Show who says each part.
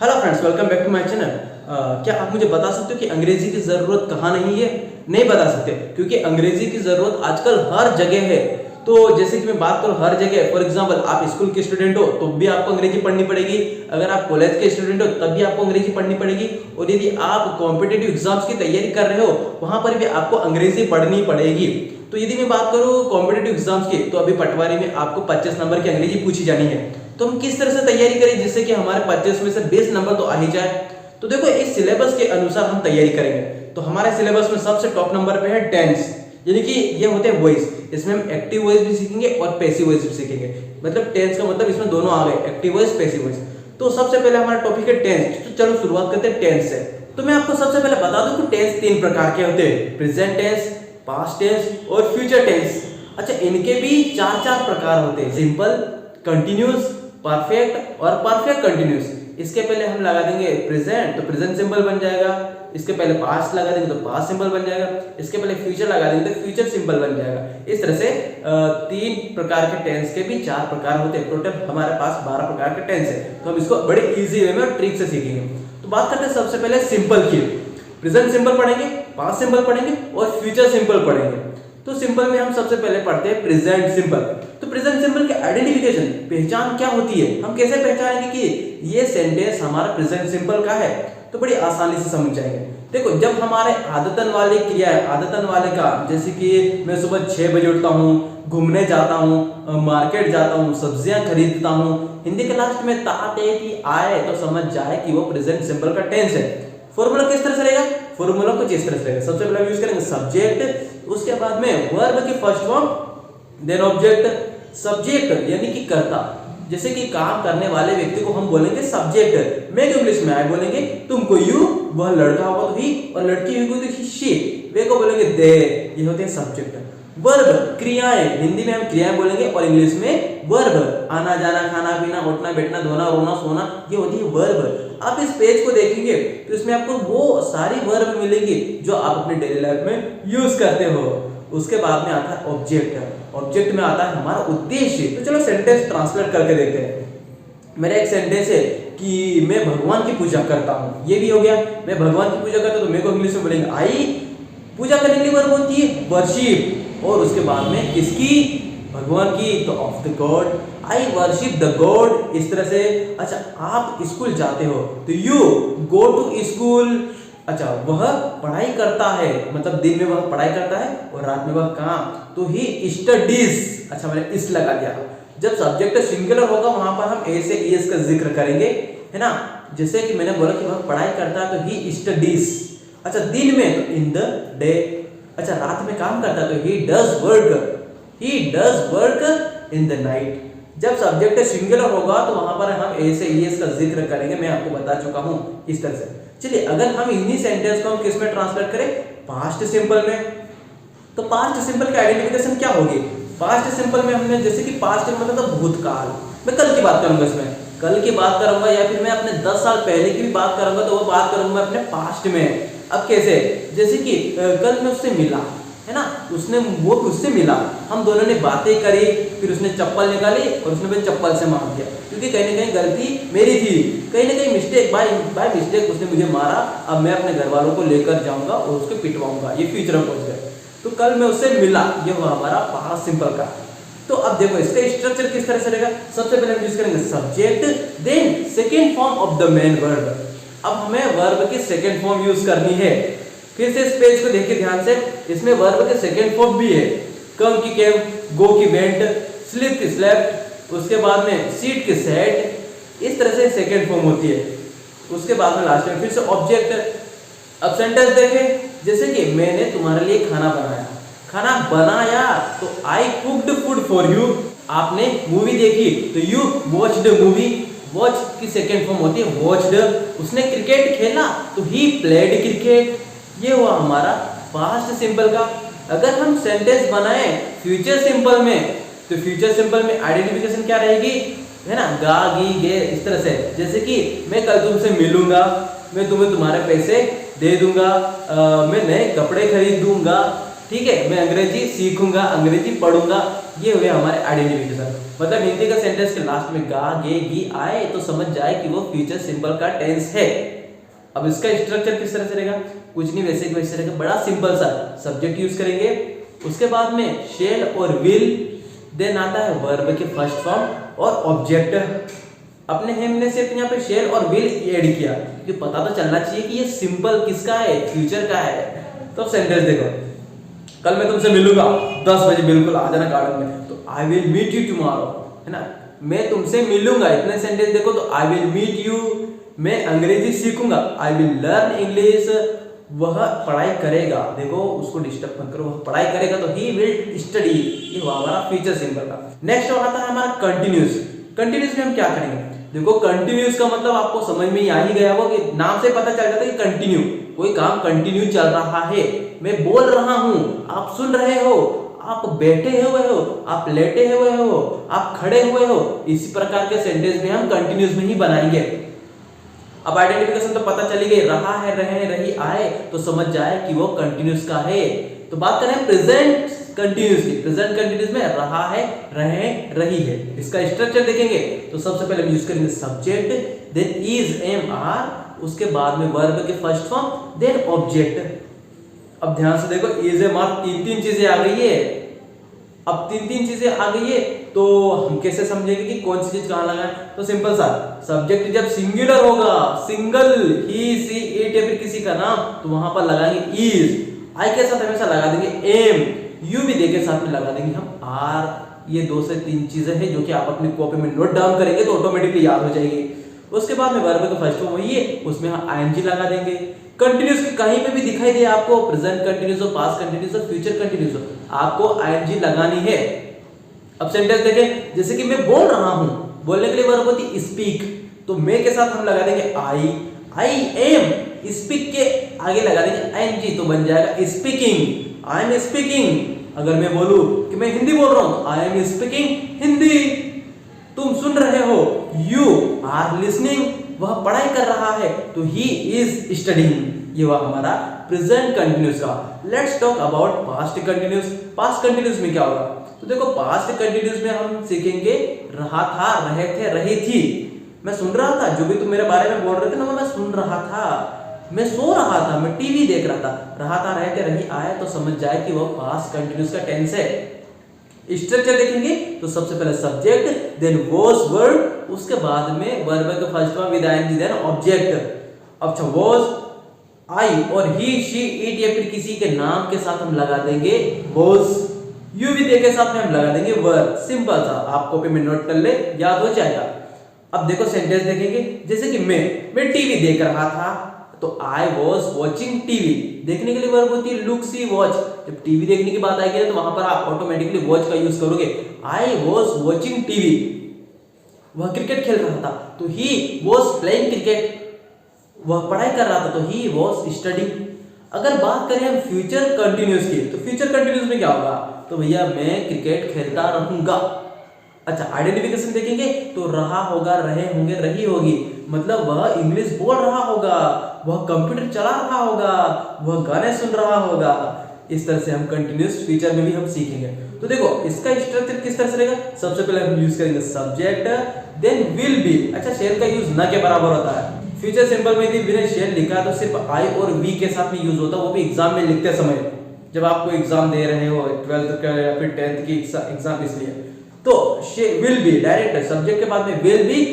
Speaker 1: Hello friends, welcome back to my channel. क्या आप मुझे बता सकते हो कि अंग्रेजी की ज़रूरत कहाँ नहीं है? नहीं बता सकते, क्योंकि अंग्रेजी की ज़रूरत आजकल हर जगह है। तो जैसे कि मैं बात करूँ हर जगह, फॉर एग्जांपल आप स्कूल के स्टूडेंट हो तो भी आपको अंग्रेजी पढ़नी पड़ेगी। अगर आप कॉलेज के स्टूडेंट हो तब भी आपको अंग्रेजी पढ़नी पड़ेगी। और यदि आप कॉम्पिटिटिव एग्जाम्स की तैयारी कर रहे हो वहाँ पर भी आपको अंग्रेजी पढ़नी पड़ेगी। तो यदि मैं बात करूँ कॉम्पिटिटिव एग्जाम्स की, तो अभी पटवारी में आपको 25 नंबर की अंग्रेजी पूछी जानी है। तो हम किस तरह से तैयारी करें जिससे कि हमारे 25 में से 20 नंबर तो आ ही जाए? तो देखो, इस सिलेबस के अनुसार हम तैयारी करेंगे। तो हमारे सिलेबस में सबसे टॉप नंबर पे है टेंस, यानी कि ये होते हैं वॉइस। इसमें हम एक्टिव वॉइस भी सीखेंगे और पैसिव वॉइस भी सीखेंगे। मतलब टेंस का मतलब इसमें दोनों आ गए, एक्टिव वॉइस, पैसिव वॉइस। तो सबसे पहले हमारा टॉपिक है टेंस। तो चलो शुरुआत करते हैं टेंस से। तो मैं आपको सबसे पहले बता दूं कि टेंस 3 प्रकार के होते हैं: प्रेजेंट टेंस, पास्ट टेंस और फ्यूचर टेंस। अच्छा, इनके भी चार चार प्रकार होते हैं: सिंपल, कंटिन्यूस, परफेक्ट और परफेक्ट कंटिन्यूस। इसके पहले हम लगा देंगे प्रेजेंट, तो प्रेजेंट सिंपल बन जाएगा। इसके पहले पास्ट लगा देंगे तो पास्ट सिंपल बन जाएगा। इसके पहले फ्यूचर लगा देंगे तो फ्यूचर सिंपल बन जाएगा। इस तरह से 3 प्रकार के टेंस के भी 4 प्रकार होते हैं। टोटल हमारे पास 12 प्रकार के टेंस है। तो हम इसको बड़े इजी वे में और ट्रिक से सीखेंगे। तो बात करते हैं सबसे पहले सिंपल की। प्रेजेंट सिंपल पढ़ेंगे, पास्ट सिंपल पढ़ेंगे और फ्यूचर सिंपल पढ़ेंगे। तो सिंपल में हम सबसे पहले पढ़ते हैं प्रेजेंट सिंपल। तो प्रेजेंट सिंपल की आइडेंटिफिकेशन, पहचान क्या होती है, हम कैसे पहचानेंगे कि ये सेंटेंस हमारा प्रेजेंट सिंपल का है? तो बड़ी आसानी से समझ जाएंगे। देखो, जब हमारे आदतन वाली क्रिया है, आदतन वाले का, जैसे कि मैं सुबह 6 बजे उठता हूँ, घूमने जाता हूँ, मार्केट जाता हूँ, सब्जियां खरीदता हूँ, हिंदी के लास्ट में ता ते की आए, तो समझ जाए कि वो प्रेजेंट सिंपल का टेंस है। फॉर्मूला किस तरह से रहेगा? फॉर्मूला कुछ इस तरह से रहेगा। सबसे पहले यूज करेंगे सब्जेक्ट, उसके बाद में वर्ब की first form, then object. Subject यानी कि कर्ता, जैसे कि काम करने वाले व्यक्ति को हम बोलेंगे सब्जेक्ट। मैं इंग्लिश में आई बोलेंगे, तुमको यू, वह लड़का होगा तो ही, और लड़की होगी तो शी, वे को बोलेंगे दे। ये होते हैं सब्जेक्ट। वर्ब, क्रियाएं, हिंदी में हम क्रियाएं बोलेंगे और इंग्लिश में वर्ब। आना जाना, खाना पीना, उठना बैठना, धोना रोना सोना, ये होती है वर्ब। आप इस पेज को देखेंगे तो इसमें आपको वो सारी वर्ब मिलेगी जो आप अपने डेली लाइफ में यूज करते हो। उसके बाद में आता है ऑब्जेक्ट। ऑब्जेक्ट में आता है हमारा उद्देश्य। तो चलो सेंटेंस ट्रांसलेट करके देखते हैं। मेरा एक सेंटेंस है कि मैं भगवान की पूजा करता हूँ, ये भी हो गया। मैं भगवान की पूजा करता हूँ तो मेरे को इंग्लिश में बोलेंगे आई। पूजा करने के लिए वर्ब होती है वर्शिप, और उसके बाद में किसकी? भगवान की, तो of the God. I worship the God. इस तरह से। अच्छा, आप स्कूल जाते हो तो यू गो टू स्कूल। अच्छा, वह पढ़ाई करता है, मतलब दिन में वह पढ़ाई करता है और रात में वह काम, तो ही स्टडीज। अच्छा, मैंने इस लगा दिया। जब सब्जेक्ट सिंगुलर होगा वहां पर हम ए से एस का जिक्र करेंगे, है ना। जैसे कि मैंने बोला कि वह पढ़ाई करता है तो ही स्टडीज। अच्छा, दिन में तो इन द डे। अच्छा, रात में काम करता है तो he does work. He does work in the night. जब सब्जेक्ट सिंगुलर होगा तो वहां पर हम ए से एस का जिक्र करेंगे। मैं आपको बता चुका हूं इस तरह से। चलिए, अगर हम इन्हीं सेंटेंस को हम किस में ट्रांसलेट करें? पास्ट सिंपल में। तो पास्ट सिंपल की आइडेंटिफिकेशन क्या होगी? पास्ट सिंपल में हमने, जैसे कि पास्ट मतलब भूतकाल, मैं कल की बात करूंगा, इसमें कल की बात करूंगा, या फिर मैं अपने 10 साल पहले की भी बात करूंगा, तो वो बात करूंगा अपने पास्ट में। अब कैसे? जैसे कि कल मैं उससे मिला, है ना, उसने वो उससे मिला, हम दोनों ने बातें करी, फिर उसने चप्पल निकाली और उसने मुझे चप्पल से मार दिया, क्योंकि कहीं ना कहीं गलती मेरी थी, कहीं ना कहीं मिस्टेक, बाय मिस्टेक उसने मुझे मारा। अब मैं अपने घर वालों को लेकर जाऊंगा और उसको पिटवाऊंगा। ये फ्यूचर में पहुंच गए। तो कल मैं उससे मिला, ये हुआ हमारा पास्ट सिंपल का। तो अब देखो इसका स्ट्रक्चर किस तरह से रहेगा। सबसे पहले हम यूज करेंगे subject, then second form of the main verb. अब हमें वर्ब की सेकेंड फॉर्म यूज करनी है। फिर से इस पेज को देखिए ध्यान से, इसमें वर्ब के सेकेंड फॉर्म भी है। कम की केम, गो की वेंट, स्लीप की स्लेप्ट, उसके बाद में सीट की सेट। इस तरह से सेकेंड फॉर्म होती है। उसके बाद में लास्ट में फिर से ऑब्जेक्ट। अब सेंटेंस देखें, जैसे कि मैंने तुम्हारे लिए खाना बनाया। खाना बनाया तो आई कुक्ड फूड फॉर यू। आपने मूवी देखी तो यू वॉच्ड मूवी। वॉच की सेकेंड फॉर्म होती है वॉच्ड। उसने क्रिकेट खेला तो ही प्लेड क्रिकेट। ये हुआ हमारा पास्ट सिंपल का। अगर हम सेंटेंस बनाए फ्यूचर सिंपल में, तो फ्यूचर सिंपल में आइडेंटिफिकेशन क्या रहेगी, है ना, गा गी गे, इस तरह से। जैसे कि मैं कल तुमसे मिलूंगा, मैं तुम्हें तुम्हारे पैसे दे दूंगा, मैं नए कपड़े खरीद दूंगा। ठीक है, मैं अंग्रेजी सीखूंगा, अंग्रेजी पढ़ूंगा, ये हुए हमारे आइडेंटिफिकेशन। मतलब हिंदी का सेंटेंस के लास्ट में गा गे गी आए तो समझ जाए कि वो फ्यूचर सिंपल का टेंस है। अब इसका स्ट्रक्चर किस तरह से रहेगा, कुछ नहीं वैसे वैसे रहेगा, बड़ा सिंपल सा। सब्जेक्ट यूज करेंगे, उसके बाद में शेल और विल, देन आता है वर्ब के फर्स्ट फॉर्म और ऑब्जेक्ट। अपने हमने सिर्फ यहाँ पे शेल और विल ऐड किया क्योंकि पता तो चलना चाहिए कि ये सिंपल किसका है, फ्यूचर का है। तो सेंटेंस देखो, कल मैं तुमसे मिलूंगा 10 बजे, बिल्कुल आ जाना गार्डन में, तो I will meet you tomorrow, है ना, मैं तुमसे मिलूंगा। इतने सेंटेंस देखो, तो आई विल मीट यू, मैं अंग्रेजी सीखूंगा, आई विल लर्न इंग्लिश, वह पढ़ाई करेगा, देखो उसको डिस्टर्ब मत करो, वह पढ़ाई करेगा, तो ही विल स्टडी, ये हमारा फ्यूचर सिंपल का। नेक्स्ट आता है हमारा कंटिन्यूस। कंटिन्यूस में हम क्या करेंगे, देखो कंटिन्यूस का मतलब आपको समझ में आ ही गया होगा कि नाम से पता चल जाता है कि कंटिन्यू, कोई काम कंटिन्यू चल रहा है, मैं बोल रहा हूं, आप सुन रहे हो, आप बैठे हुए हो, आप लेटे हुए हो, आप खड़े हुए हो, इसी प्रकार के सेंटेंस में हम कंटिन्यूस में ही बनाएंगे। अब आइडेंटिफिकेशन तो पता चली गई, रहा है, रहे, रही, आए, तो समझ जाए कि वो कंटिन्यूस का है। तो बात करें प्रेजेंट कंटिन्यूस की, प्रेजेंट कंटिन्यूस में रहा है, रहे, रही है। इसका स्ट्रक्चर देखेंगे तो सबसे पहले हम यूज करेंगे subject, then is, am, are, उसके बाद में वर्ब के फर्स्ट फॉर्म, देन ऑब्जेक्ट। अब ध्यान से देखो, इज, एम, आर, तीन चीजें आ गई है। अब तीन चीजें आ गई है तो हम कैसे समझेंगे कि कौन सी चीज कहां लगाएं, तो सिंपल सा, सब्जेक्ट जब सिंगुलर होगा, सिंगल, ही, सी, इट या फिर किसी का नाम, तो वहां पर लगाएंगे इज, आई के साथ हमेशा लगा देंगे एम, यू भी दे के साथ में लगा देंगे हम आर। ये 2 से 3 चीजें हैं जो कि आप अपनी कॉपी में नोट डाउन करेंगे तो ऑटोमेटिकली याद हो जाएगी। उसके बाद में वर्ब का फर्स्ट फॉर्म वही है, उसमें हम आईएनजी लगा देंगे। कंटिन्यूस के कहीं पे भी दिखाई दे आपको, प्रेजेंट कंटिन्यूस हो, पास्ट कंटिन्यूस हो, फ्यूचर कंटिन्यूस हो, आपको आईएनजी लगानी है। अब सेंटेंस देखें, जैसे कि मैं बोल रहा हूं, बोलने के लिए वर्ब होती है स्पीक, तो मैं के साथ हम लगा देंगे आई एम, स्पीक के आगे लगा देंगे आईएनजी, तो बन जाएगा स्पीकिंग, आई एम स्पीकिंग। अगर मैं बोलूं कि मैं हिंदी बोल रहा हूं, आई एम स्पीकिंग हिंदी। तुम सुन रहे हो, यू आर लिसनिंग, वह पढ़ाई कर रहा है, तो ही इज स्टडीइंग। ये हुआ हमारा प्रेजेंट कंटिन्यूस का। Let's talk about past continuous. Past continuous में क्या होगा, तो देखो पास्ट कंटिन्यूस में हम सीखेंगे रहा था, रहे थे, रही थी। मैं सुन रहा था, जो भी तुम मेरे बारे में बोल रहे थे ना, मैं सुन रहा था, मैं सो रहा था, मैं टीवी देख रहा था, रहा था, रहे थे, रही, आए, तो समझ जाए कि वो पास्ट कंटिन्यूस का टेंस है। स्ट्रक्चर देखेंगे तो सबसे पहले सब्जेक्ट, देन वॉज वर्ब, उसके बाद में वर्ब का first form with ING, then object. अच्छा, वॉज, आई और ही, शी, इट या फिर किसी के नाम के साथ हम लगा देंगे वॉज, यू भी दे के साथ में हम लगा देंगे वर्ब। सिंपल सा, आप कॉपी में नोट कर ले, याद हो जाएगा। अब देखो सेंटेंस देखेंगे, जैसे कि मैं टीवी देख रहा था, तो आई वॉज वॉचिंग टीवी, देखने के लिए वर्ब होती है लुक, सी, वॉच। जब टीवी देखने की बात आएगी तो वहां पर आप ऑटोमेटिकली वॉच का यूज करोगे। आई वॉज वॉचिंग टीवी, वह क्रिकेट खेल रहा था, तो ही वॉज प्लेइंग क्रिकेट, वह पढ़ाई कर रहा था, तो ही वॉज स्टडीइंग। अगर बात करें हम फ्यूचर कंटिन्यूस की, तो फ्यूचर कंटिन्यूस में क्या होगा, तो भैया मैं क्रिकेट खेलता रहूंगा। अच्छा, आइडेंटिफिकेशन देखेंगे तो रहा होगा, रहे होंगे, रही होगी, मतलब वह इंग्लिश बोल रहा होगा, वह कंप्यूटर चला रहा होगा, वह गाने सुन रहा होगा। इस तरह से हम कंटिन्यूस फ्यूचर में भी हम सीखेंगे। तो देखो इसका स्ट्रक्चर किस तरह से रहेगा, सबसे पहले हम यूज करेंगे सब्जेक्ट, देन विल बी। अच्छा, शेल का यूज न के बराबर होता है। फ्यूचर सिंपल में यदि बिना शेल लिखा तो सिर्फ आई और वी के साथ में यूज होता है, वो भी एग्जाम में लिखते समय, जब आपको एग्जाम दे रहे हो 12th का या फिर 10th की एग्जाम, इसलिए तो विल बी डायरेक्ट सब्जेक्ट के बाद में विल बी